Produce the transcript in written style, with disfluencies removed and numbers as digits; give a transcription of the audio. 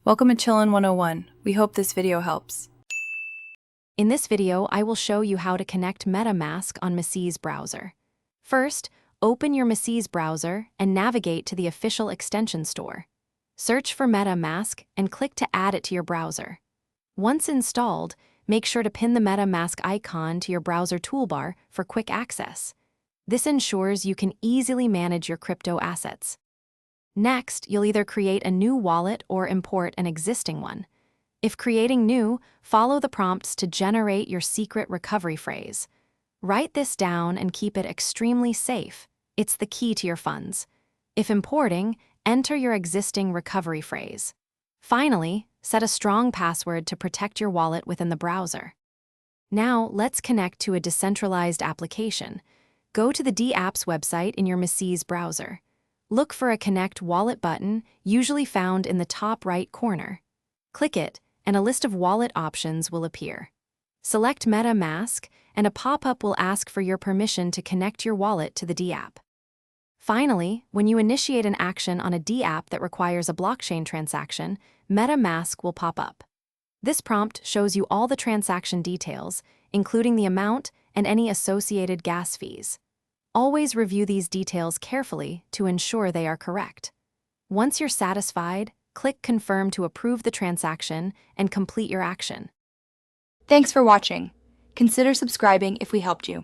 Welcome to Chillin' 101. We hope this video helps. In this video, I will show you how to connect MetaMask on MetaMask browser. First, open your MetaMask browser and navigate to the official extension store. Search for MetaMask and click to add it to your browser. Once installed, make sure to pin the MetaMask icon to your browser toolbar for quick access. This ensures you can easily manage your crypto assets. Next, you'll either create a new wallet or import an existing one. If creating new, follow the prompts to generate your secret recovery phrase. Write this down and keep it extremely safe. It's the key to your funds. If importing, enter your existing recovery phrase. Finally, set a strong password to protect your wallet within the browser. Now, let's connect to a decentralized application. Go to the dApps website in your MetaMask browser. Look for a Connect Wallet button, usually found in the top right corner. Click it, and a list of wallet options will appear. Select MetaMask, and a pop-up will ask for your permission to connect your wallet to the dApp. Finally, when you initiate an action on a dApp that requires a blockchain transaction, MetaMask will pop up. This prompt shows you all the transaction details, including the amount and any associated gas fees. Always review these details carefully to ensure they are correct. Once you're satisfied, click Confirm to approve the transaction and complete your action. Thanks for watching. Consider subscribing if we helped you.